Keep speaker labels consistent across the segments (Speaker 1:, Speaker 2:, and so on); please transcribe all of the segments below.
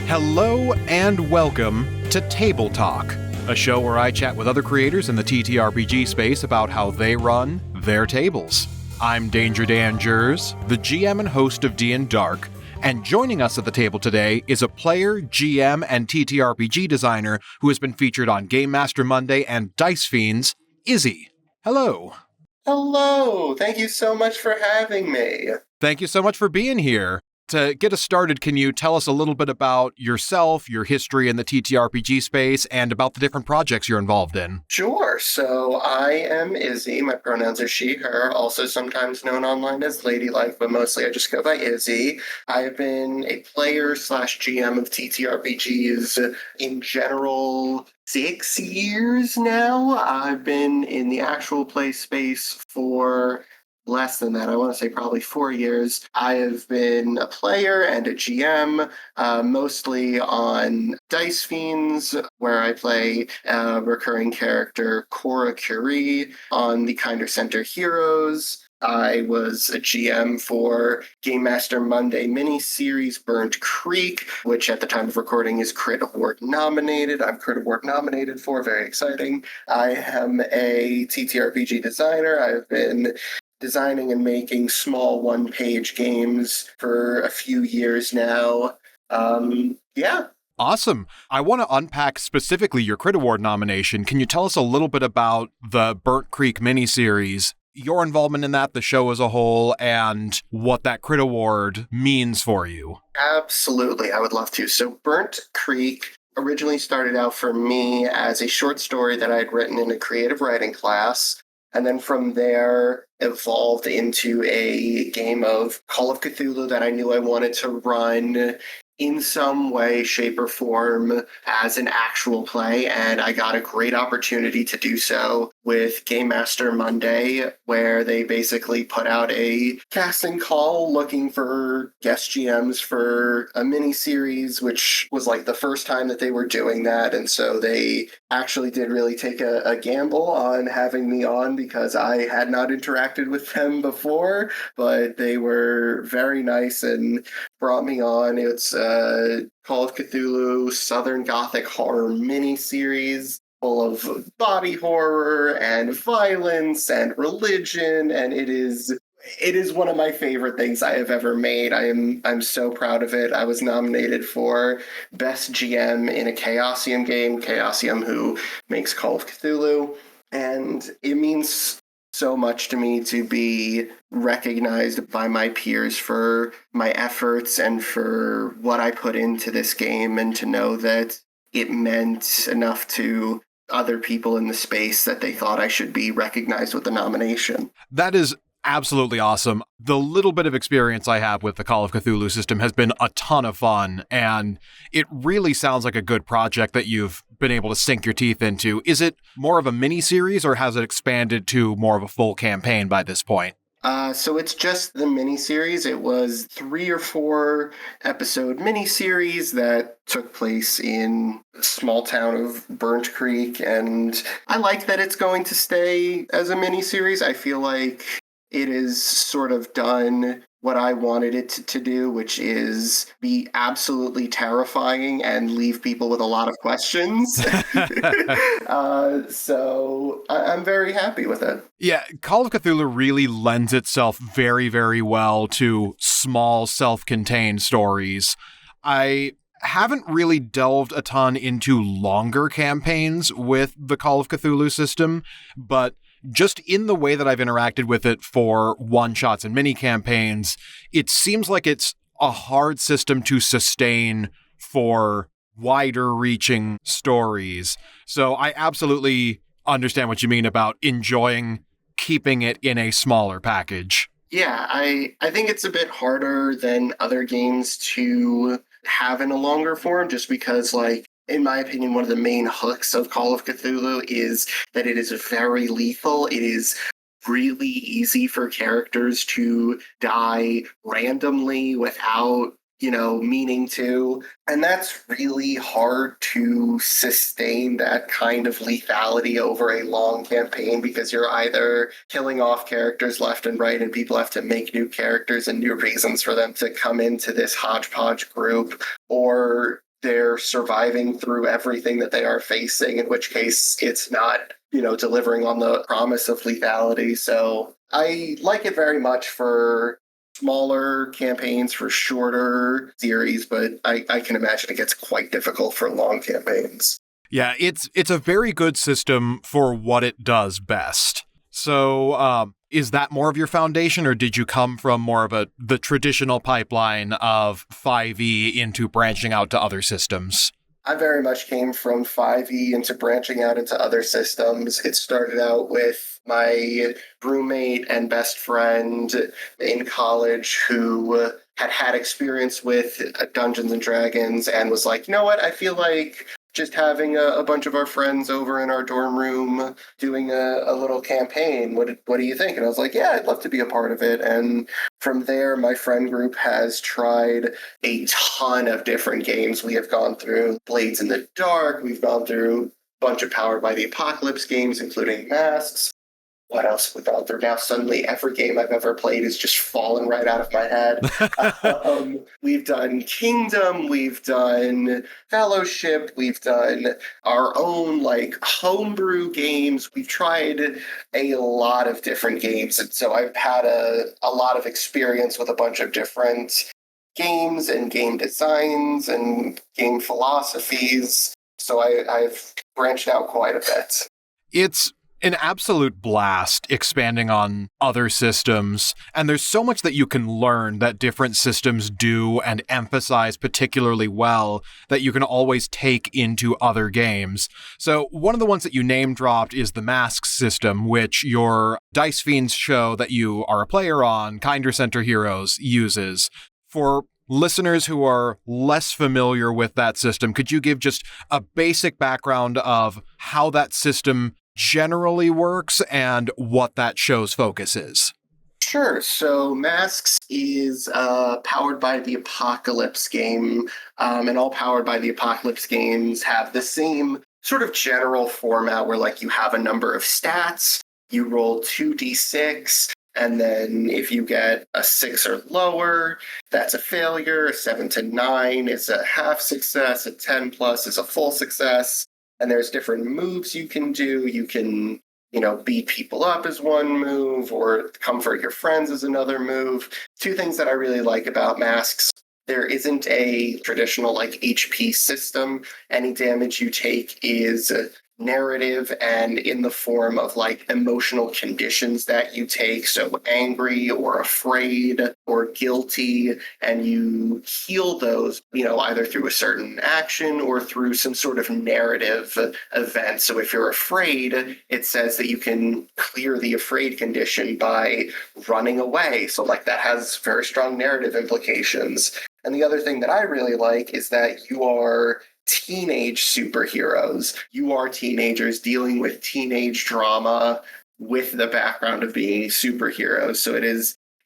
Speaker 1: Hello and welcome to Table Talk, a show where I chat with other creators in the TTRPG space about how they run their tables. I'm Danger Dan Jers, the GM and host of D&Dark, and joining us at the table today is a player, GM, and TTRPG designer who has been featured on Game Master Monday and Dice Fiends, Izzy. Hello.
Speaker 2: Hello! Thank you so much for having me.
Speaker 1: Thank you so much for being here. To get us started, can you tell us a little bit about yourself, your history in the TTRPG space, and about the different projects you're involved in?
Speaker 2: Sure. So I am Izzy. My pronouns are she, her, also sometimes known online as LadyLike, but mostly I just go by Izzy. I've been a player / GM of TTRPGs in general 6 years now. I've been in the actual play space for less than that. I want to say probably 4 years. I have been a player and a GM, mostly on Dice Fiends, where I play a recurring character, Cora Curie, on the Kinder Center Heroes. I was a GM for Game Master Monday miniseries Burnt Creek, which at the time of recording is Crit Award nominated. I'm Crit Award nominated for, very exciting. I am a TTRPG designer. I've been designing and making small one-page games for a few years now. Yeah.
Speaker 1: Awesome. I want to unpack specifically your Crit Award nomination. Can you tell us a little bit about the Burnt Creek miniseries, your involvement in that, the show as a whole, and what that Crit Award means for you?
Speaker 2: Absolutely. I would love to. So Burnt Creek originally started out for me as a short story that I had written in a creative writing class. And then from there, evolved into a game of Call of Cthulhu that I knew I wanted to run in some way, shape, or form as an actual play. And I got a great opportunity to do so with Game Master Monday, where they basically put out a casting call looking for guest GMs for a mini series, which was like the first time that they were doing that. And so they actually did really take a gamble on having me on because I had not interacted with them before, but they were very nice and brought me on. It's Call of Cthulhu Southern Gothic horror mini-series full of body horror and violence and religion, and it is one of my favorite things I have ever made. I'm so proud of it. I was nominated for Best GM in a Chaosium game, Chaosium who makes Call of Cthulhu, and it means so much to me to be recognized by my peers for my efforts and for what I put into this game, and to know that it meant enough to other people in the space that they thought I should be recognized with the nomination.
Speaker 1: That is absolutely awesome. The little bit of experience I have with the Call of Cthulhu system has been a ton of fun, and it really sounds like a good project that you've been able to sink your teeth into. Is it more of a mini-series, or has it expanded to more of a full campaign by this point?
Speaker 2: So it's just the miniseries. It was 3 or 4 episode miniseries that took place in a small town of Burnt Creek, and I like that it's going to stay as a miniseries. I feel like it is sort of done what I wanted it to do, which is be absolutely terrifying and leave people with a lot of questions. So I'm very happy with it.
Speaker 1: Yeah, Call of Cthulhu really lends itself very, very well to small, self-contained stories. I haven't really delved a ton into longer campaigns with the Call of Cthulhu system, but just in the way that I've interacted with it for one-shots and mini-campaigns, it seems like it's a hard system to sustain for wider-reaching stories. So I absolutely understand what you mean about enjoying keeping it in a smaller package.
Speaker 2: Yeah, I think it's a bit harder than other games to have in a longer form, just because, like, in my opinion, one of the main hooks of Call of Cthulhu is that it is very lethal. It is really easy for characters to die randomly without meaning to. And that's really hard to sustain that kind of lethality over a long campaign, because you're either killing off characters left and right and people have to make new characters and new reasons for them to come into this hodgepodge group, or they're surviving through everything that they are facing, in which case it's not, delivering on the promise of lethality. So I like it very much for smaller campaigns, for shorter series, but I can imagine it gets quite difficult for long campaigns.
Speaker 1: Yeah, it's a very good system for what it does best. So, is that more of your foundation, or did you come from more of the traditional pipeline of 5e into branching out to other systems?
Speaker 2: I very much came from 5e into branching out into other systems. It started out with my roommate and best friend in college who had experience with Dungeons and Dragons and was like, you know what, I feel like just having a bunch of our friends over in our dorm room doing a little campaign. What do you think? And I was like, yeah, I'd love to be a part of it. And from there, my friend group has tried a ton of different games. We have gone through Blades in the Dark. We've gone through a bunch of Powered by the Apocalypse games, including Masks. What else have we gone through? Now suddenly every game I've ever played is just falling right out of my head. We've done Kingdom, we've done Fellowship, we've done our own homebrew games. We've tried a lot of different games. And so I've had a lot of experience with a bunch of different games and game designs and game philosophies. So I've branched out quite a bit.
Speaker 1: It's an absolute blast expanding on other systems, and there's so much that you can learn that different systems do and emphasize particularly well that you can always take into other games. So one of the ones that you name dropped is the Masks system, which your Dice Fiends show that you are a player on, Kinder Center Heroes, uses. For listeners who are less familiar with that system, could you give just a basic background of how that system generally works and what that show's focus is?
Speaker 2: Sure. So Masks is Powered by the Apocalypse game, and all Powered by the Apocalypse games have the same sort of general format where you have a number of stats, you roll 2d6, and then if you get a 6 or lower, that's a failure. A 7 to 9 is a half success. A 10 plus is a full success. And there's different moves you can do. You can, beat people up as one move, or comfort your friends as another move. Two things that I really like about Masks: there isn't a traditional HP system. Any damage you take is narrative and in the form of emotional conditions that you take. So angry or afraid or guilty, and you heal those, either through a certain action or through some sort of narrative event. So if you're afraid, it says that you can clear the afraid condition by running away. So that has very strong narrative implications. And the other thing that I really like is that you are teenage superheroes. You are teenagers dealing with teenage drama with the background of being superheroes. So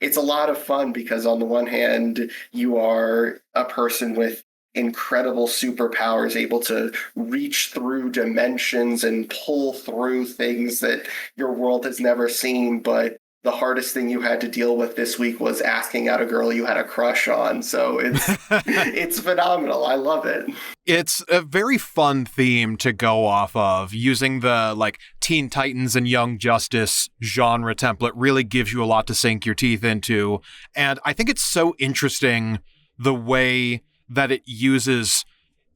Speaker 2: it's a lot of fun because on the one hand, you are a person with incredible superpowers, able to reach through dimensions and pull through things that your world has never seen, but the hardest thing you had to deal with this week was asking out a girl you had a crush on. So it's phenomenal. I love it.
Speaker 1: It's a very fun theme to go off of. Using the Teen Titans and Young Justice genre template really gives you a lot to sink your teeth into. And I think it's so interesting the way that it uses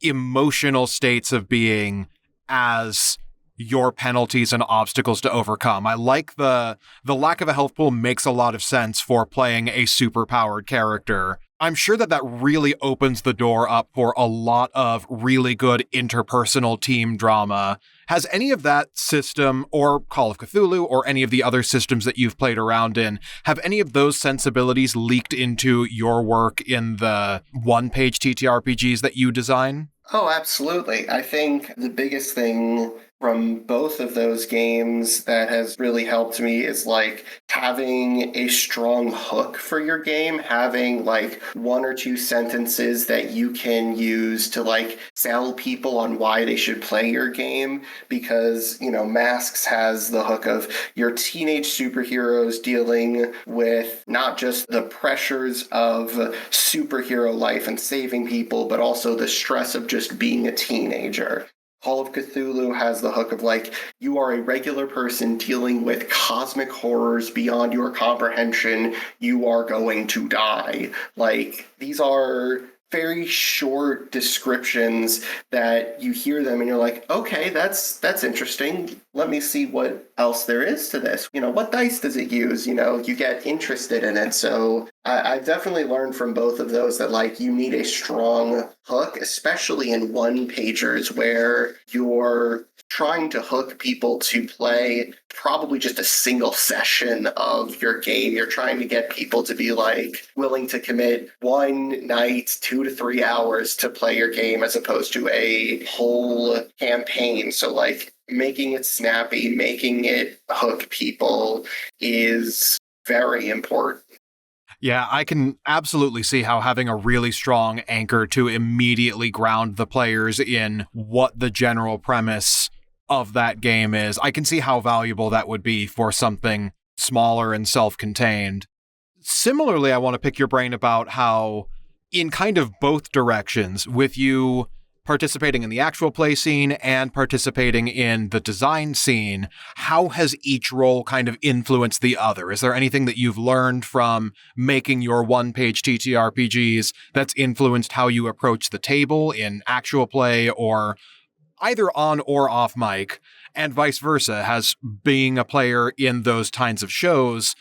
Speaker 1: emotional states of being as your penalties and obstacles to overcome. I like the lack of a health pool makes a lot of sense for playing a super-powered character. I'm sure that really opens the door up for a lot of really good interpersonal team drama. Has any of that system, or Call of Cthulhu, or any of the other systems that you've played around in, have any of those sensibilities leaked into your work in the one-page TTRPGs that you design?
Speaker 2: Oh, absolutely. I think the biggest thing from both of those games that has really helped me is like having a strong hook for your game, having like one or two sentences that you can use to like sell people on why they should play your game. Because, you know, Masks has the hook of your teenage superheroes dealing with not just the pressures of superhero life and saving people, but also the stress of just being a teenager. Call of Cthulhu has the hook of like, you are a regular person dealing with cosmic horrors beyond your comprehension. You are going to die. Like, these are very short descriptions that you hear them and you're like, okay, that's interesting. Let me see what else there is to this. You know, what dice does it use? You know, you get interested in it. So I've definitely learned from both of those that like you need a strong hook, especially in one pagers where you're trying to hook people to play probably just a single session of your game. You're trying to get people to be like willing to commit one night, 2 to 3 hours to play your game as opposed to a whole campaign. So like making it snappy, making it hook people is very important.
Speaker 1: Yeah, I can absolutely see how having a really strong anchor to immediately ground the players in what the general premise of that game is. I can see how valuable that would be for something smaller and self-contained. Similarly, I want to pick your brain about how, in kind of both directions, with you participating in the actual play scene and participating in the design scene, how has each role kind of influenced the other? Is there anything that you've learned from making your one-page TTRPGs that's influenced how you approach the table in actual play, or either on or off mic, and vice versa? Has being a player in those kinds of shows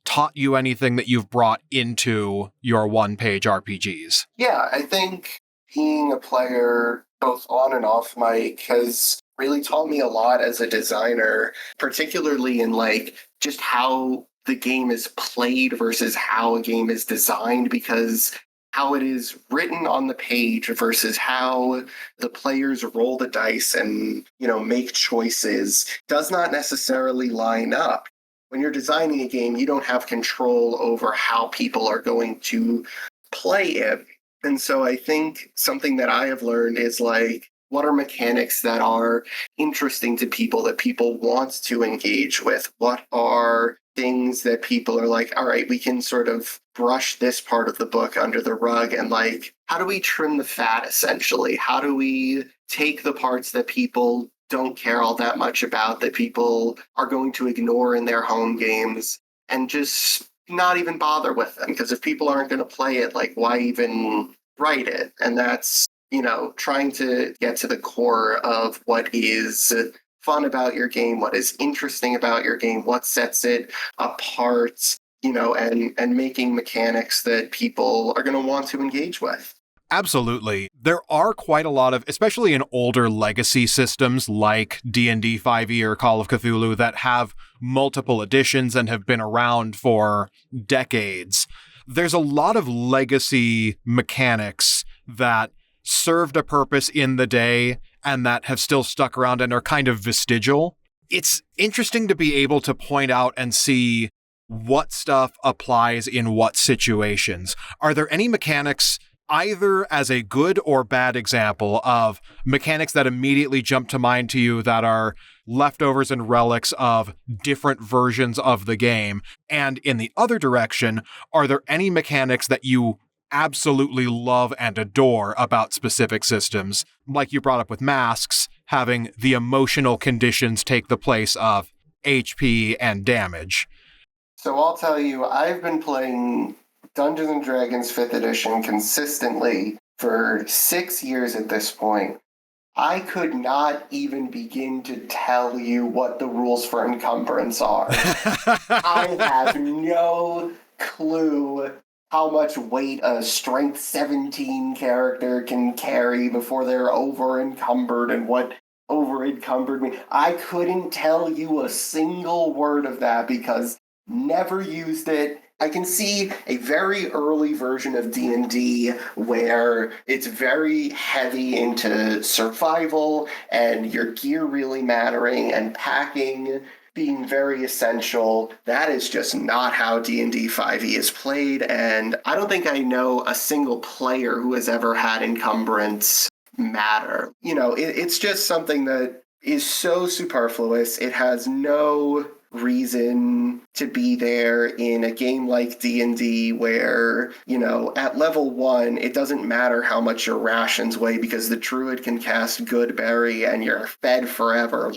Speaker 1: taught you anything that you've brought into your one-page RPGs?
Speaker 2: Yeah, I think being a player both on and off mic has really taught me a lot as a designer, particularly in like just how the game is played versus how a game is designed, because how it is written on the page versus how the players roll the dice and, you know, make choices does not necessarily line up. When you're designing a game, you don't have control over how people are going to play it. And so I think something that I have learned is like, what are mechanics that are interesting to people that people want to engage with? What are things that people are like, all right, we can sort of brush this part of the book under the rug, and like, how do we trim the fat essentially? How do we take the parts that people don't care all that much about, that people are going to ignore in their home games, and just not even bother with them? Because if people aren't going to play it, like, why even write it? And that's, you know, trying to get to the core of what is fun about your game, what is interesting about your game, what sets it apart, you know, and making mechanics that people are going to want to engage with.
Speaker 1: Absolutely. There are quite a lot of, especially in older legacy systems like D&D 5e or Call of Cthulhu, that have multiple editions and have been around for decades. There's a lot of legacy mechanics that served a purpose in the day and that have still stuck around and are kind of vestigial. It's interesting to be able to point out and see what stuff applies in what situations. Are there any mechanics, either as a good or bad example, of mechanics that immediately jump to mind to you that are leftovers and relics of different versions of the game? And in the other direction, are there any mechanics that you absolutely love and adore about specific systems, like you brought up with Masks, having the emotional conditions take the place of HP and damage?
Speaker 2: So I'll tell you, I've been playing Dungeons and Dragons 5th edition consistently for 6 years at this point. I could not even begin to tell you what the rules for encumbrance are. I have no clue how much weight a strength 17 character can carry before they're over encumbered and what over encumbered means. I couldn't tell you a single word of that because never used it I can see a very early version of D&D where it's very heavy into survival and your gear really mattering and packing being very essential. That is just not how D&D 5e is played, and I don't think I know a single player who has ever had encumbrance matter. It's just something that is so superfluous. It has no reason to be there in a game like D&D where, at level 1, it doesn't matter how much your rations weigh because the druid can cast Good Berry and you're fed forever.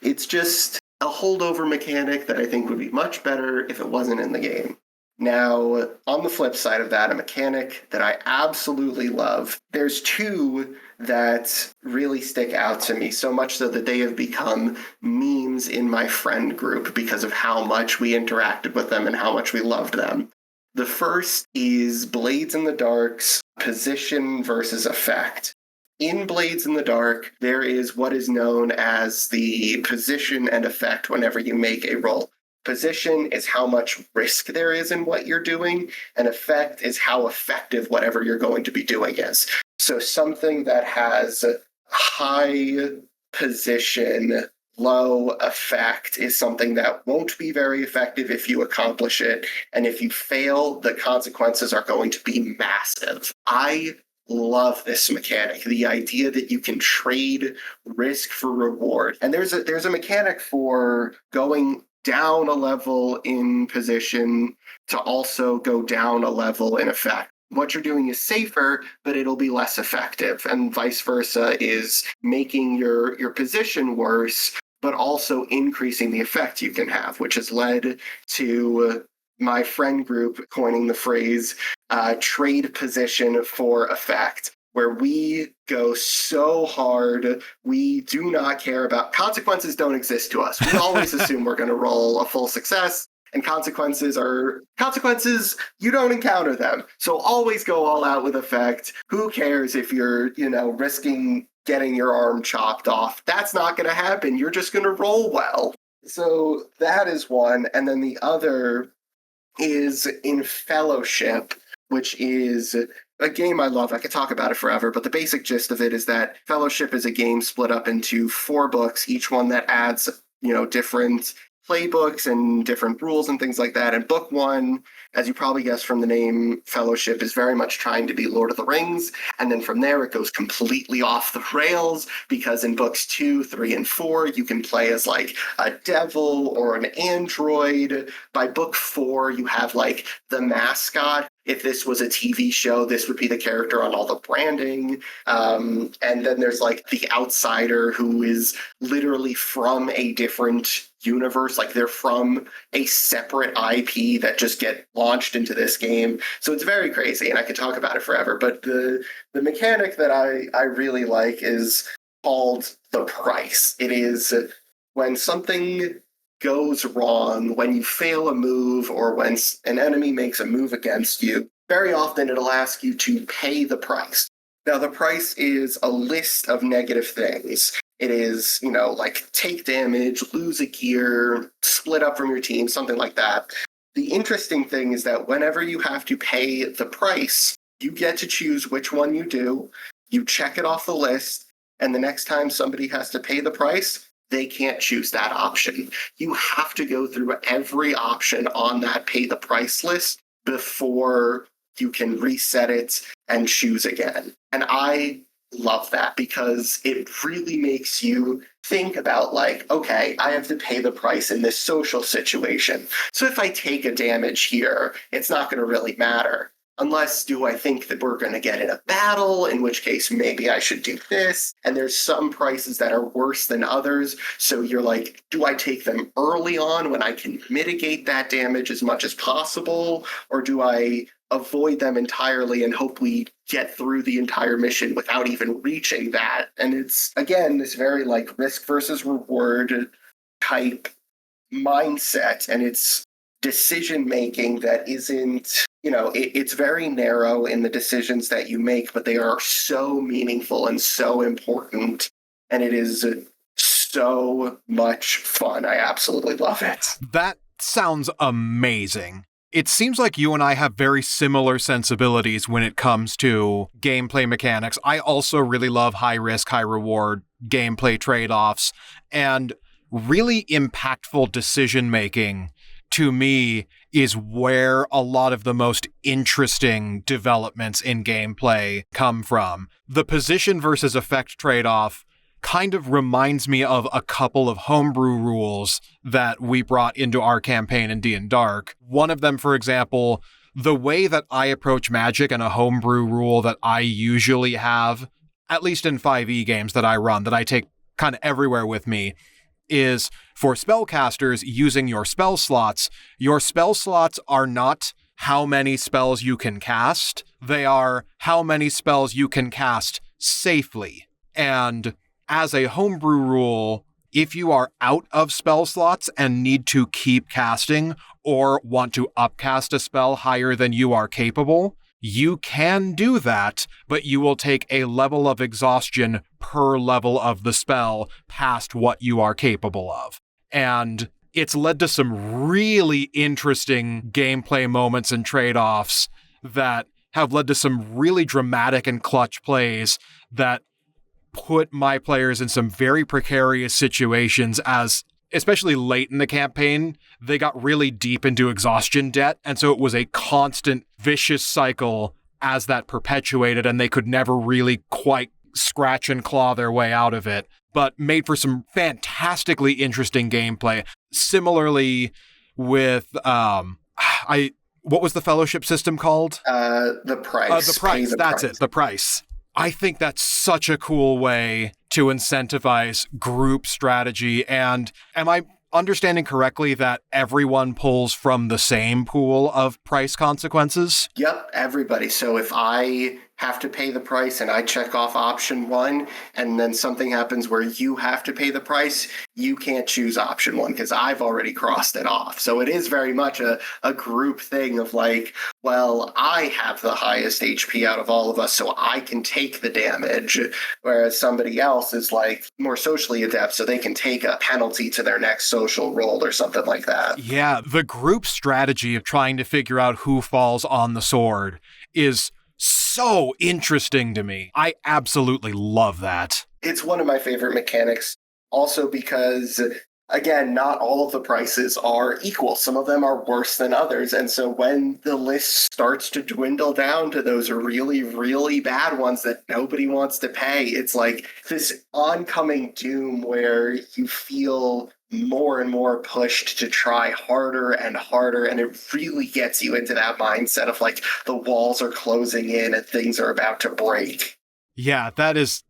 Speaker 2: It's just a holdover mechanic that I think would be much better if it wasn't in the game. Now, on the flip side of that, a mechanic that I absolutely love, there's two that really stick out to me, so much so that they have become memes in my friend group because of how much we interacted with them and how much we loved them. The first is Blades in the Dark's position versus effect. In Blades in the Dark, there is what is known as the position and effect whenever you make a roll. Position is how much risk there is in what you're doing, and effect is how effective whatever you're going to be doing is. So something that has high position, low effect is something that won't be very effective if you accomplish it, and if you fail, the consequences are going to be massive. I love this mechanic, the idea that you can trade risk for reward. And there's a mechanic for going down a level in position to also go down a level in effect. What you're doing is safer, but it'll be less effective. And vice versa is making your position worse, but also increasing the effect you can have, which has led to my friend group coining the phrase trade position for effect, where we go so hard, we do not care about consequences. Don't exist to us. We always assume we're going to roll a full success, and consequences, you don't encounter them. So always go all out with effect. Who cares if you're, risking getting your arm chopped off? That's not going to happen. You're just going to roll well. So that is one. And then the other is in Fellowship, which is a game I love. I could talk about it forever, but the basic gist of it is that Fellowship is a game split up into 4 books, each one that adds, different playbooks and different rules and things like that. And book 1, as you probably guessed from the name, Fellowship, is very much trying to be Lord of the Rings. And then from there, it goes completely off the rails, because in books 2, 3, and 4, you can play as a devil or an android. By book 4, you have the mascot. If this was a TV show, this would be the character on all the branding. And then there's the outsider, who is literally from a different universe. They're from a separate IP that just get launched into this game. So it's very crazy, and I could talk about it forever. But the mechanic that I really like is called the price. It is when something goes wrong, when you fail a move, or when an enemy makes a move against you, very often it'll ask you to pay the price. Now, the price is a list of negative things. It is, take damage, lose a gear, split up from your team, something like that. The interesting thing is that whenever you have to pay the price, you get to choose which one you do, you check it off the list, and the next time somebody has to pay the price, they can't choose that option. You have to go through every option on that pay the price list before you can reset it and choose again. And I love that, because it really makes you think about okay, I have to pay the price in this social situation. So if I take a damage here, it's not going to really matter. Unless, do I think that we're going to get in a battle, in which case maybe I should do this? And there's some prices that are worse than others. So you're do I take them early on when I can mitigate that damage as much as possible? Or do I avoid them entirely and hope we get through the entire mission without even reaching that? And it's, again, this very risk versus reward type mindset. And it's decision-making that isn't, it's very narrow in the decisions that you make, but they are so meaningful and so important. And it is so much fun. I absolutely love it.
Speaker 1: That sounds amazing. It seems like you and I have very similar sensibilities when it comes to gameplay mechanics. I also really love high risk, high reward gameplay trade-offs, and really impactful decision making to me is where a lot of the most interesting developments in gameplay come from. The position versus effect trade-off kind of reminds me of a couple of homebrew rules that we brought into our campaign in D&Dark. One of them, for example, the way that I approach magic and a homebrew rule that I usually have, at least in 5e games that I run, that I take kind of everywhere with me, is for spellcasters using your spell slots are not how many spells you can cast, they are how many spells you can cast safely. And as a homebrew rule, if you are out of spell slots and need to keep casting or want to upcast a spell higher than you are capable, you can do that, but you will take a level of exhaustion per level of the spell past what you are capable of. And it's led to some really interesting gameplay moments and trade-offs that have led to some really dramatic and clutch plays that put my players in some very precarious situations, as especially late in the campaign, they got really deep into exhaustion debt. And so it was a constant vicious cycle as that perpetuated, and they could never really quite scratch and claw their way out of it, but made for some fantastically interesting gameplay. Similarly with, what was the fellowship system called?
Speaker 2: The price.
Speaker 1: The price. That's it. The price. I think that's such a cool way to incentivize group strategy. And am I understanding correctly that everyone pulls from the same pool of price consequences?
Speaker 2: Yep, everybody. So if I have to pay the price and I check off option 1, and then something happens where you have to pay the price, you can't choose option 1 because I've already crossed it off. So it is very much a group thing of like, well, I have the highest HP out of all of us, so I can take the damage, whereas somebody else is like more socially adept, so they can take a penalty to their next social roll or something like that.
Speaker 1: Yeah, the group strategy of trying to figure out who falls on the sword is so interesting to me. I absolutely love that.
Speaker 2: It's one of my favorite mechanics, also because, again, not all of the prices are equal. Some of them are worse than others. And so when the list starts to dwindle down to those really, really bad ones that nobody wants to pay, it's like this oncoming doom where you feel more and more pushed to try harder and harder, and it really gets you into that mindset of like the walls are closing in and things are about to break.
Speaker 1: Yeah, that is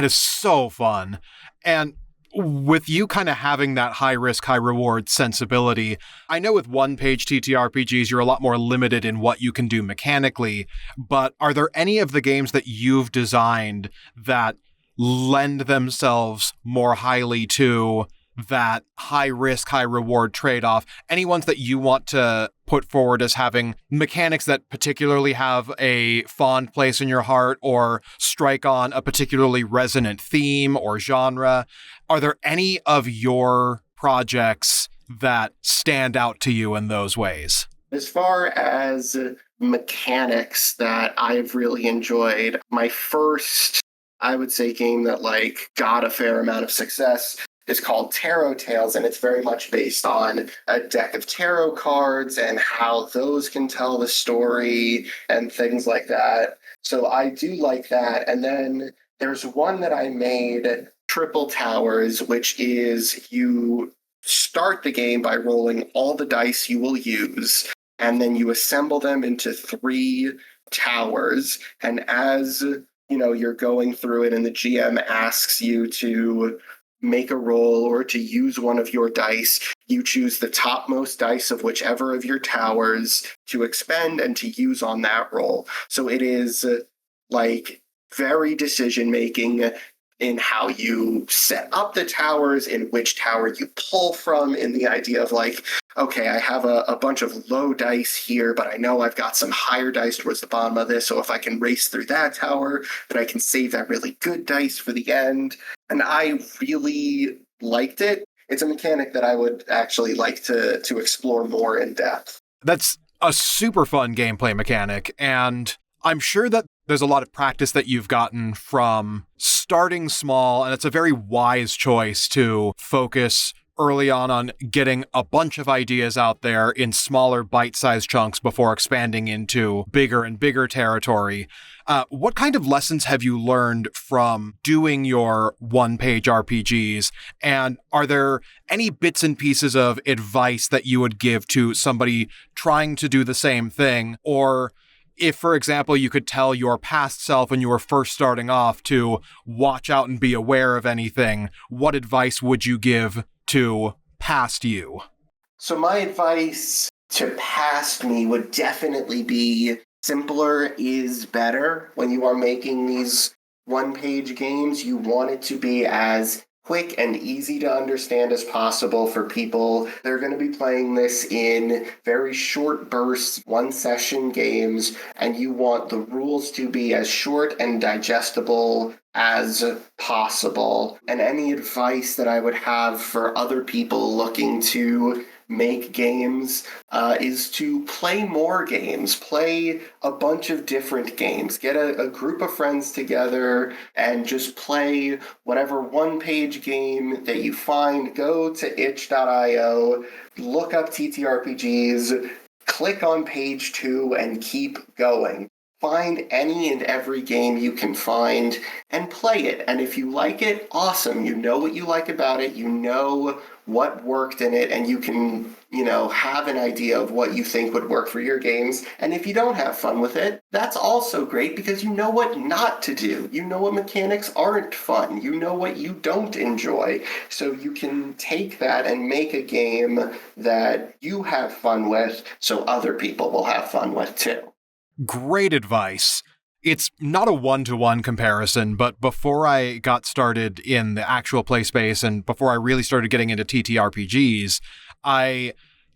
Speaker 1: so fun. And with you kind of having that high risk, high reward sensibility, I know with one-page TTRPGs, you're a lot more limited in what you can do mechanically, but are there any of the games that you've designed that lend themselves more highly to that high risk, high reward trade-off? Any ones that you want to put forward as having mechanics that particularly have a fond place in your heart or strike on a particularly resonant theme or genre? Are there any of your projects that stand out to you in those ways?
Speaker 2: As far as mechanics that I've really enjoyed, my first, I would say, game that like got a fair amount of success is called Tarot Tales, and it's very much based on a deck of tarot cards and how those can tell the story and things like that. So I do like that. And then there's one that I made, Triple Towers, which is you start the game by rolling all the dice you will use, and then you assemble them into 3 towers. And as you're going through it and the GM asks you to make a roll or to use one of your dice, you choose the topmost dice of whichever of your towers to expend and to use on that roll. So it is like very decision making in how you set up the towers, in which tower you pull from, in the idea of like, okay, I have a bunch of low dice here, but I know I've got some higher dice towards the bottom of this, so if I can race through that tower, then I can save that really good dice for the end. And I really liked it. It's a mechanic that I would actually like to explore more in depth.
Speaker 1: That's a super fun gameplay mechanic, and I'm sure that there's a lot of practice that you've gotten from starting small, and it's a very wise choice to focus early on getting a bunch of ideas out there in smaller bite-sized chunks before expanding into bigger and bigger territory. What kind of lessons have you learned from doing your one-page RPGs? And are there any bits and pieces of advice that you would give to somebody trying to do the same thing? Or if, for example, you could tell your past self when you were first starting off to watch out and be aware of anything, what advice would you give to past you?
Speaker 2: So my advice to past me would definitely be simpler is better. When you are making these one-page games, you want it to be as quick and easy to understand as possible for people. They're going to be playing this in very short bursts, one-session games, and you want the rules to be as short and digestible as possible. And any advice that I would have for other people looking to make games is to play more games, play a bunch of different games, get a group of friends together and just play whatever one-page game that you find. Go to itch.io, look up TTRPGs, click on page 2 and keep going. Find any and every game you can find and play it. And if you like it, awesome. You know what you like about it. You know what worked in it, and you can, have an idea of what you think would work for your games. And if you don't have fun with it, that's also great because you know what not to do. You know what mechanics aren't fun. You know what you don't enjoy. So you can take that and make a game that you have fun with so other people will have fun with too.
Speaker 1: Great advice. It's not a one-to-one comparison, but before I got started in the actual play space and before I really started getting into TTRPGs, I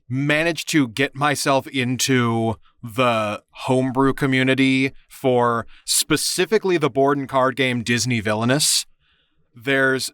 Speaker 1: managed to get myself into the homebrew community for specifically the board and card game Disney Villainous. There's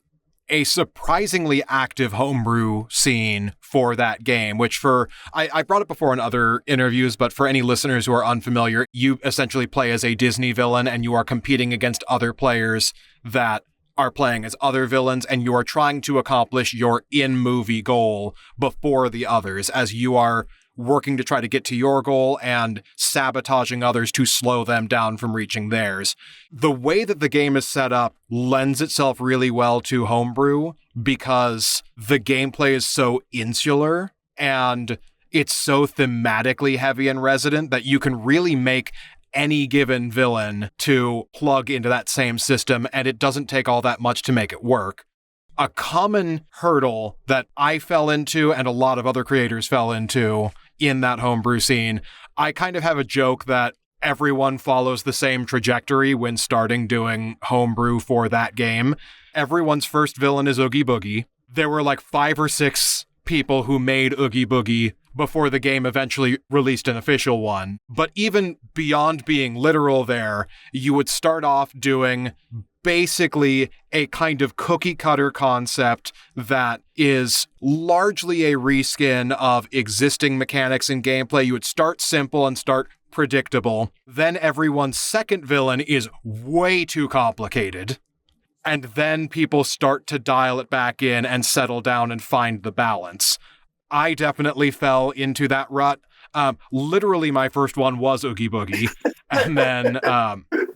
Speaker 1: a surprisingly active homebrew scene for that game, which I brought it before in other interviews, but for any listeners who are unfamiliar, you essentially play as a Disney villain and you are competing against other players that are playing as other villains, and you are trying to accomplish your in-movie goal before the others as you are working to try to get to your goal and sabotaging others to slow them down from reaching theirs. The way that the game is set up lends itself really well to homebrew because the gameplay is so insular and it's so thematically heavy and resonant that you can really make any given villain to plug into that same system, and it doesn't take all that much to make it work. A common hurdle that I fell into and a lot of other creators fell into in that homebrew scene, I kind of have a joke that everyone follows the same trajectory when starting doing homebrew for that game. Everyone's first villain is Oogie Boogie. There were like 5 or 6 people who made Oogie Boogie before the game eventually released an official one. But even beyond being literal there, you would start off doing basically a kind of cookie cutter concept that is largely a reskin of existing mechanics and gameplay. You would start simple and start predictable. Then everyone's second villain is way too complicated. And then people start to dial it back in and settle down and find the balance. I definitely fell into that rut. Literally, my first one was Oogie Boogie. And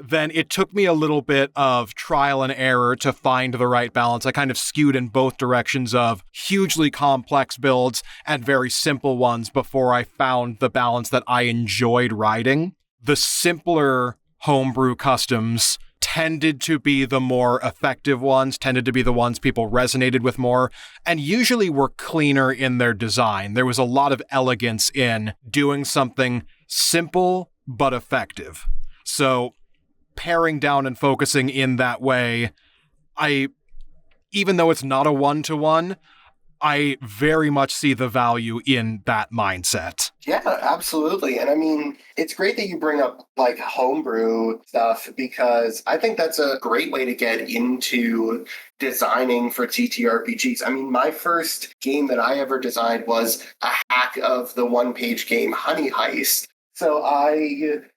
Speaker 1: then it took me a little bit of trial and error to find the right balance. I kind of skewed in both directions of hugely complex builds and very simple ones before I found the balance that I enjoyed writing. The simpler homebrew customs tended to be the more effective ones, tended to be the ones people resonated with more, and usually were cleaner in their design. There was a lot of elegance in doing something simple but effective. So paring down and focusing in that way, even though it's not a one-to-one, I very much see the value in that mindset.
Speaker 2: Yeah, absolutely. And I mean, it's great that you bring up like homebrew stuff because I think that's a great way to get into designing for TTRPGs. I mean, my first game that I ever designed was a hack of the one-page game Honey Heist. So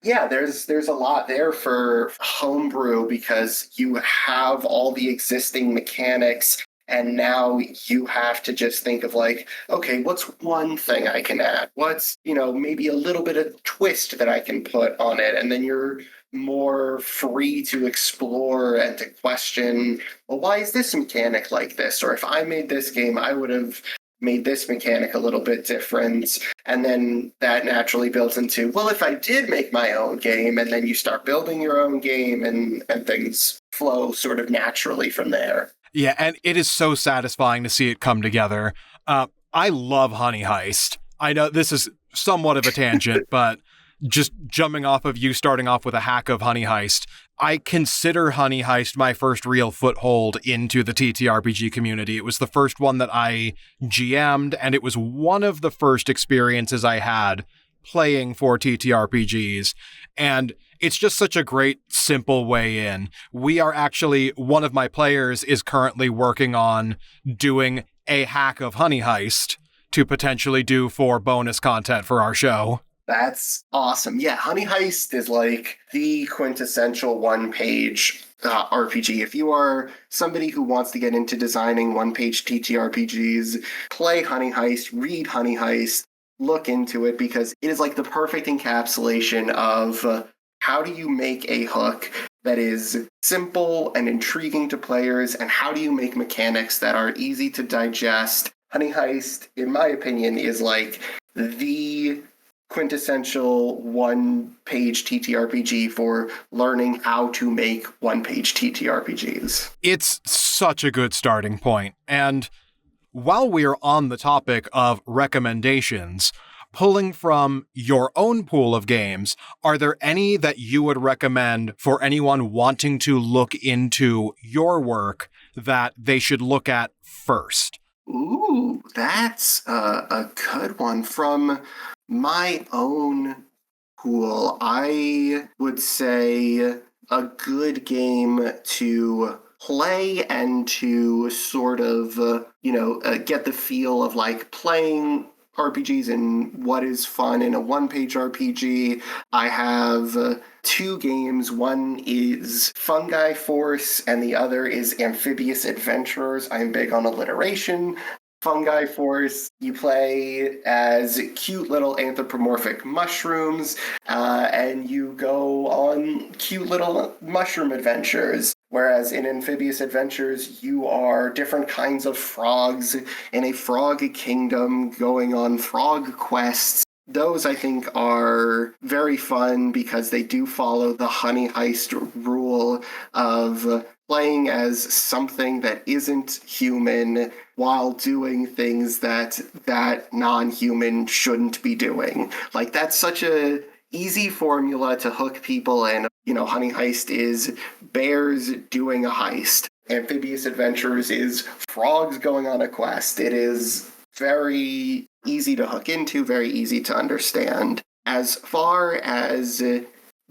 Speaker 2: there's a lot there for homebrew because you have all the existing mechanics and now you have to just think of like, okay, what's one thing I can add? What's, maybe a little bit of twist that I can put on it? And then you're more free to explore and to question, well, why is this mechanic like this? Or if I made this game, I would have made this mechanic a little bit different. And then that naturally builds into, well, if I did make my own game, and then you start building your own game and things flow sort of naturally from there.
Speaker 1: Yeah, and it is so satisfying to see it come together. I love Honey Heist. I know this is somewhat of a tangent, but just jumping off of you starting off with a hack of Honey Heist, I consider Honey Heist my first real foothold into the TTRPG community. It was the first one that I GM'd, and it was one of the first experiences I had playing for TTRPGs. And it's just such a great, simple way in. We are actually, one of my players is currently working on doing a hack of Honey Heist to potentially do for bonus content for our show.
Speaker 2: That's awesome. Yeah, Honey Heist is like the quintessential one-page RPG. If you are somebody who wants to get into designing one-page TTRPGs, play Honey Heist, read Honey Heist, look into it because it is like the perfect encapsulation of how do you make a hook that is simple and intriguing to players, and how do you make mechanics that are easy to digest. Honey Heist, in my opinion, is like the quintessential one-page TTRPG for learning how to make one-page TTRPGs.
Speaker 1: It's such a good starting point. And while we're on the topic of recommendations, pulling from your own pool of games, are there any that you would recommend for anyone wanting to look into your work that they should look at first?
Speaker 2: Ooh, that's a good one. From my own pool, I would say a good game to play and to sort of, get the feel of like playing RPGs and what is fun in a one-page RPG. I have two games. One is Fungi Force and the other is Amphibious Adventurers. I'm big on alliteration. Fungi Force, you play as cute little anthropomorphic mushrooms, and you go on cute little mushroom adventures. Whereas in Amphibious Adventures, you are different kinds of frogs in a frog kingdom going on frog quests. Those, I think, are very fun because they do follow the Honey Heist rule of playing as something that isn't human while doing things that non-human shouldn't be doing. Like, that's such a easy formula to hook people in. Honey Heist is bears doing a heist. Amphibious Adventures is frogs going on a quest. It is very easy to hook into, very easy to understand. As far as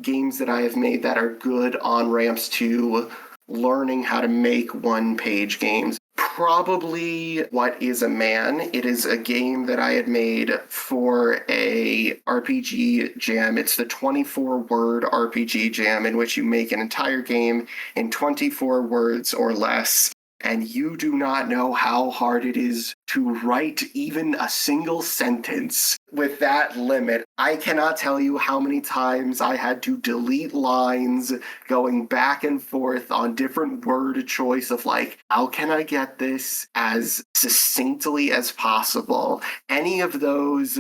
Speaker 2: games that I have made that are good on-ramps to learning how to make one-page games, probably What Is a Man? It is a game that I had made for a RPG jam. It's the 24-word RPG jam in which you make an entire game in 24 words or less. And you do not know how hard it is to write even a single sentence with that limit. I cannot tell you how many times I had to delete lines going back and forth on different word choice of like, how can I get this as succinctly as possible? Any of those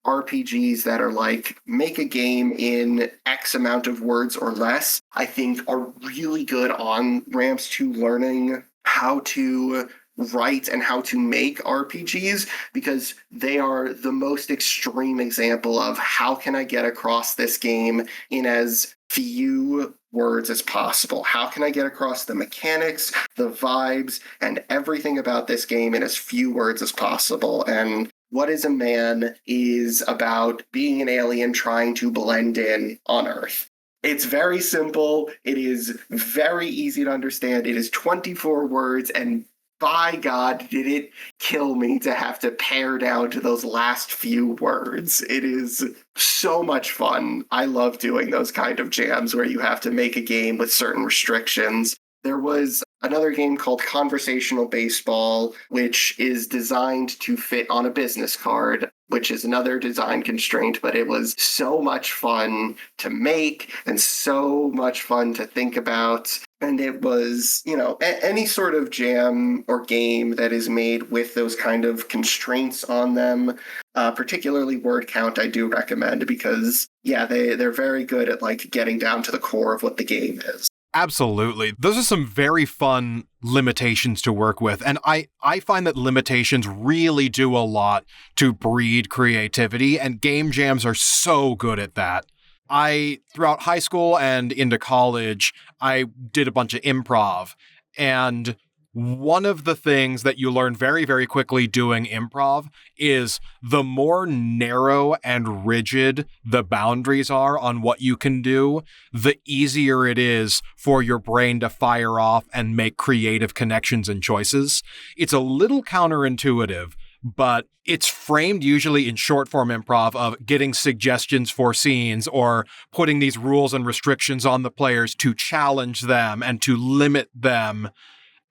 Speaker 2: RPGs that are like, make a game in X amount of words or less, I think are really good on ramps to learning how to write and how to make RPGs, because they are the most extreme example of how can I get across this game in as few words as possible. How can I get across the mechanics, the vibes, and everything about this game in as few words as possible? And What is a Man is about being an alien trying to blend in on Earth. It's very simple. It is very easy to understand. It is 24 words, and by God, did it kill me to have to pare down to those last few words. It is so much fun. I love doing those kind of jams where you have to make a game with certain restrictions. There was another game called Conversational Baseball, which is designed to fit on a business card, which is another design constraint, but it was so much fun to make and so much fun to think about. And it was, any sort of jam or game that is made with those kind of constraints on them, particularly word count, I do recommend because, they're very good at getting down to the core of what the game is.
Speaker 1: Absolutely. Those are some very fun limitations to work with. And I find that limitations really do a lot to breed creativity, and game jams are so good at that. Throughout high school and into college, I did a bunch of improv. And one of the things that you learn very, very quickly doing improv is the more narrow and rigid the boundaries are on what you can do, the easier it is for your brain to fire off and make creative connections and choices. It's a little counterintuitive, but it's framed usually in short form improv of getting suggestions for scenes or putting these rules and restrictions on the players to challenge them and to limit them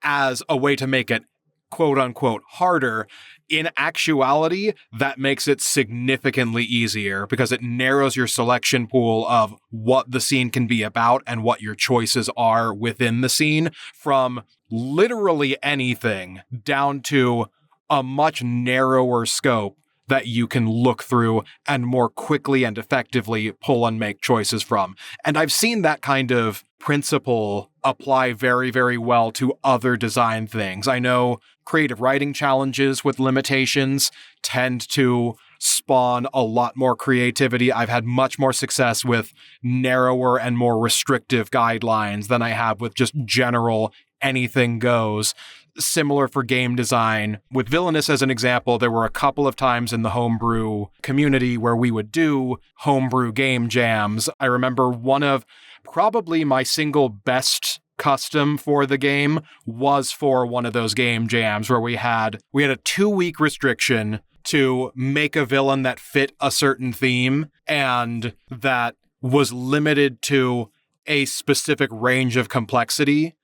Speaker 1: as a way to make it quote unquote harder. In actuality, that makes it significantly easier because it narrows your selection pool of what the scene can be about and what your choices are within the scene from literally anything down to a much narrower scope that you can look through and more quickly and effectively pull and make choices from. And I've seen that kind of principle apply very, very well to other design things. I know creative writing challenges with limitations tend to spawn a lot more creativity. I've had much more success with narrower and more restrictive guidelines than I have with just general anything goes. Similar for game design. With Villainous as an example, there were a couple of times in the homebrew community where we would do homebrew game jams. I remember one of probably my single best custom for the game was for one of those game jams where we had a 2-week restriction to make a villain that fit a certain theme and that was limited to a specific range of complexity.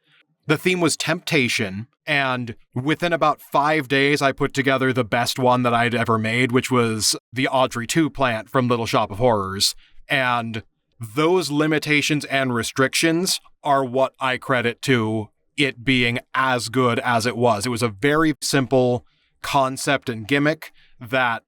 Speaker 1: The theme was temptation, and within about 5 days, I put together the best one that I'd ever made, which was the Audrey 2 plant from Little Shop of Horrors. And those limitations and restrictions are what I credit to it being as good as it was. It was a very simple concept and gimmick that,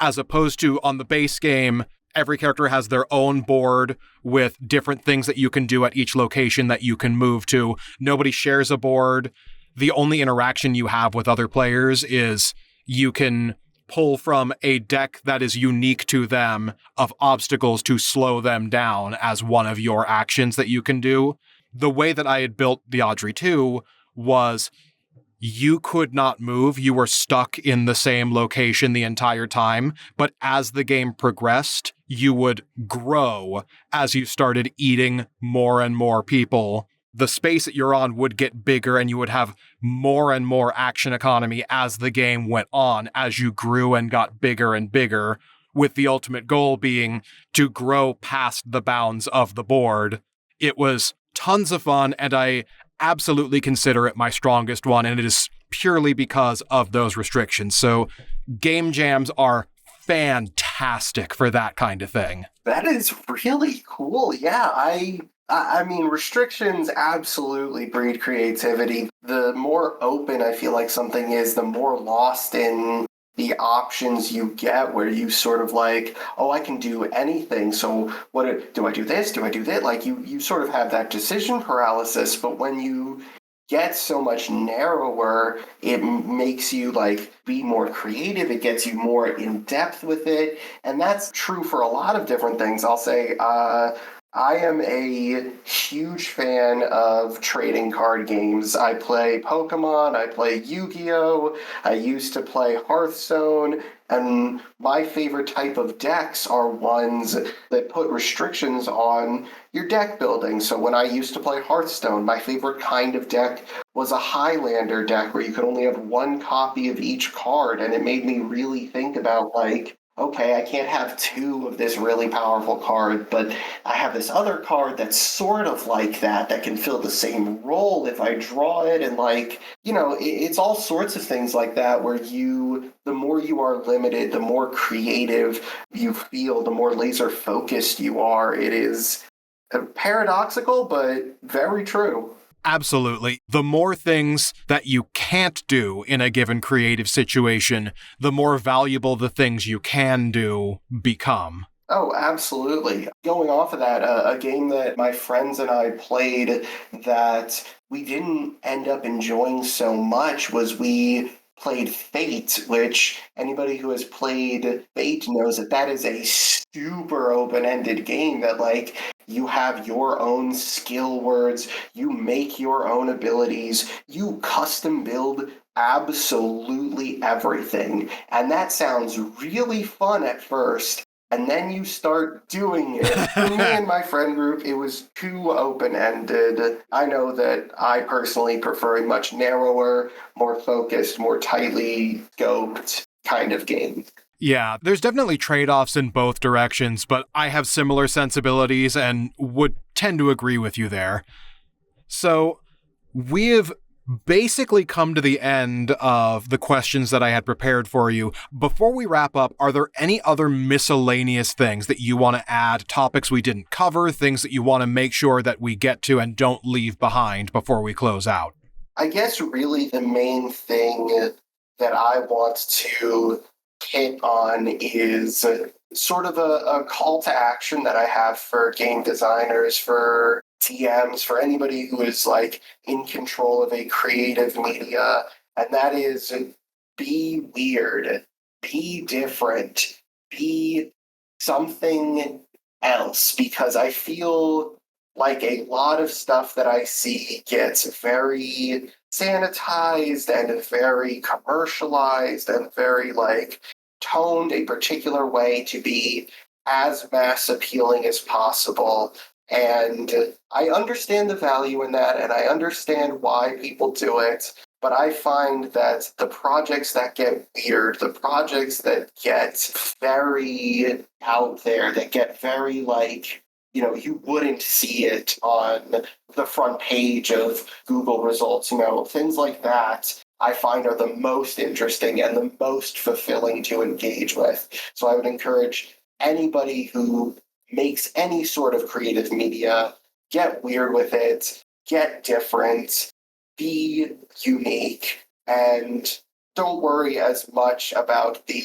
Speaker 1: as opposed to on the base game, every character has their own board with different things that you can do at each location that you can move to. Nobody shares a board. The only interaction you have with other players is you can pull from a deck that is unique to them of obstacles to slow them down as one of your actions that you can do. The way that I had built the Audrey 2 was you could not move. You were stuck in the same location the entire time. But as the game progressed, you would grow as you started eating more and more people. The space that you're on would get bigger and you would have more and more action economy as the game went on, as you grew and got bigger and bigger, with the ultimate goal being to grow past the bounds of the board. It was tons of fun, and I absolutely consider it my strongest one, and it is purely because of those restrictions. So game jams are fantastic for that kind of thing.
Speaker 2: That is really cool. Yeah, I mean, restrictions absolutely breed creativity. The more open I feel like something is, the more lost in the options you get, where you sort of oh, I can do anything. So do I do this? Do I do that? You sort of have that decision paralysis. But when you gets so much narrower, it makes you like be more creative. It gets you more in depth with it. And that's true for a lot of different things. I'll say, I am a huge fan of trading card games. I play Pokemon, I play Yu-Gi-Oh!, I used to play Hearthstone, and my favorite type of decks are ones that put restrictions on your deck building. So when I used to play Hearthstone, my favorite kind of deck was a Highlander deck where you could only have one copy of each card, and it made me really think about like, okay, I can't have two of this really powerful card, but I have this other card that's sort of like that can fill the same role if I draw it. And like, it's all sorts of things like that where the more you are limited, the more creative you feel, the more laser focused you are. It is paradoxical, but very true.
Speaker 1: Absolutely. The more things that you can't do in a given creative situation, the more valuable the things you can do become.
Speaker 2: Oh, absolutely. Going off of that, a game that my friends and I played that we didn't end up enjoying so much was we played Fate, which anybody who has played Fate knows that is a super open-ended game that, like, you have your own skill words, you make your own abilities, you custom build absolutely everything. And that sounds really fun at first. And then you start doing it. For me and my friend group, it was too open-ended. I know that I personally prefer a much narrower, more focused, more tightly scoped kind of game.
Speaker 1: Yeah, there's definitely trade-offs in both directions, but I have similar sensibilities and would tend to agree with you there. So, we have basically come to the end of the questions that I had prepared for you. Before we wrap up, are there any other miscellaneous things that you want to add, topics we didn't cover, things that you want to make sure that we get to and don't leave behind before we close out?
Speaker 2: I guess really the main thing that I want to hit on is sort of a call to action that I have for game designers, for TMs, for anybody who is like in control of a creative media, and that is be weird, be different, be something else, because I feel like a lot of stuff that I see gets very sanitized and very commercialized and very like toned a particular way to be as mass appealing as possible. And I understand the value in that, and I understand why people do it. But I find that the projects that get weird, the projects that get very out there, that get very like, you wouldn't see it on the front page of Google results, things like that, I find are the most interesting and the most fulfilling to engage with. So I would encourage anybody who makes any sort of creative media, get weird with it, get different, be unique, and don't worry as much about the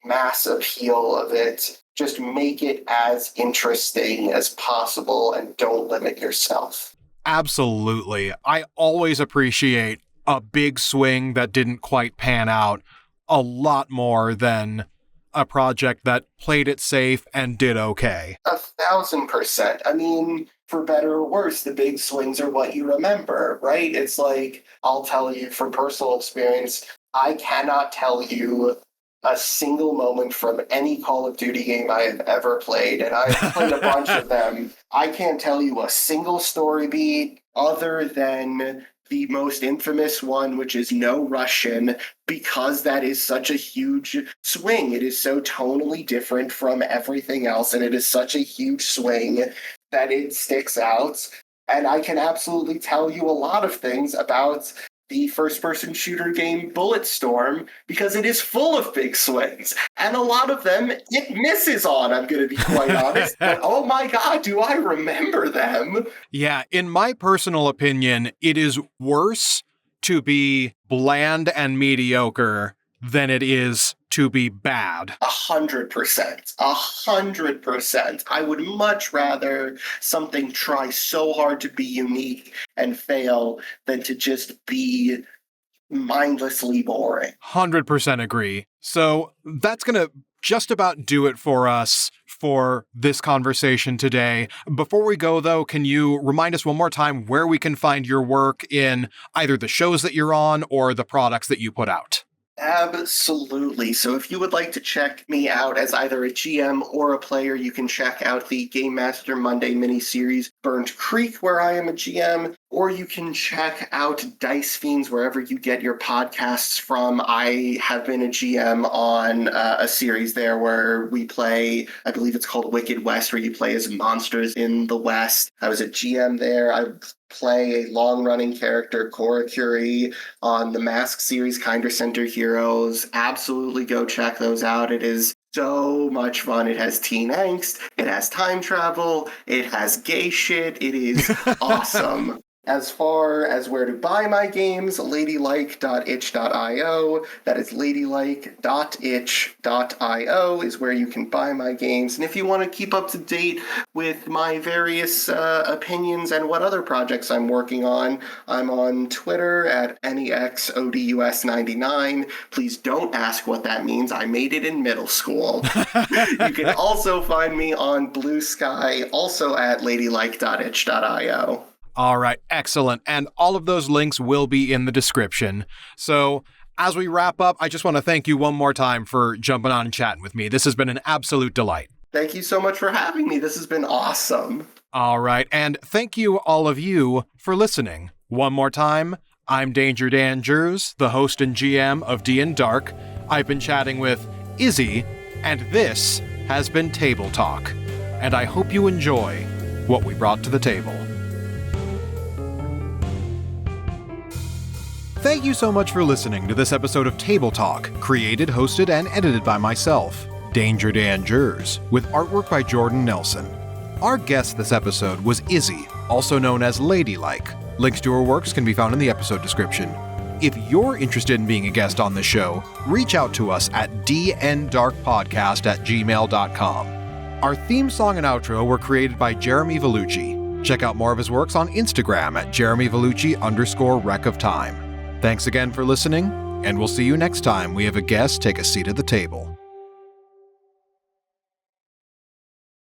Speaker 2: mass appeal of it. Just make it as interesting as possible and don't limit yourself.
Speaker 1: Absolutely. I always appreciate a big swing that didn't quite pan out a lot more than a project that played it safe and did okay.
Speaker 2: 1,000%. I mean, for better or worse, the big swings are what you remember, right? It's like, I'll tell you from personal experience, I cannot tell you a single moment from any Call of Duty game I have ever played, and I've played a bunch of them. I can't tell you a single story beat other than the most infamous one, which is No Russian, because that is such a huge swing. It is so tonally different from everything else, and it is such a huge swing that it sticks out. And I can absolutely tell you a lot of things about the first-person shooter game Bulletstorm, because it is full of big swings. And a lot of them it misses on, I'm going to be quite honest. But oh my god, do I remember them?
Speaker 1: Yeah, in my personal opinion, it is worse to be bland and mediocre than it is to be bad.
Speaker 2: 100%. 100%. I would much rather something try so hard to be unique and fail than to just be mindlessly boring.
Speaker 1: 100% agree. So that's going to just about do it for us for this conversation today. Before we go, though, can you remind us one more time where we can find your work in either the shows that you're on or the products that you put out?
Speaker 2: Absolutely. So if you would like to check me out as either a GM or a player, you can check out the Game Master Monday miniseries Burnt Creek, where I am a GM, or you can check out Dice Fiends wherever you get your podcasts from. I have been a GM on a series there where we play, I believe it's called Wicked West, where you play as monsters in the West. I was a GM there. I play a long-running character, Cora Curie, on the Mask series, Kinder Center Heroes. Absolutely go check those out. It is so much fun. It has teen angst, it has time travel, it has gay shit. It is awesome. As far as where to buy my games, ladylike.itch.io. That is ladylike.itch.io is where you can buy my games. And if you want to keep up to date with my various opinions and what other projects I'm working on, I'm on Twitter at NEXODUS99. Please don't ask what that means. I made it in middle school. You can also find me on Blue Sky, also at ladylike.itch.io.
Speaker 1: All right, excellent. And all of those links will be in the description. So as we wrap up, I just want to thank you one more time for jumping on and chatting with me. This has been an absolute delight.
Speaker 2: Thank you so much for having me. This has been awesome.
Speaker 1: All right, and thank you all of you for listening. One more time, I'm Danger Dan Jers, the host and GM of D&Dark. I've been chatting with Izzy, and this has been Table Talk. And I hope you enjoy what we brought to the table. Thank you so much for listening to this episode of Table Talk, created, hosted, and edited by myself, Danger Dan Jers, with artwork by Jordan Nelson. Our guest this episode was Izzy, also known as LadyLike. Links to her works can be found in the episode description. If you're interested in being a guest on the show, reach out to us at dndarkpodcast@gmail.com. Our theme song and outro were created by Jeremy Vellucci. Check out more of his works on Instagram at JeremyVellucci_RecOfTime. Thanks again for listening, and we'll see you next time we have a guest take a seat at the table.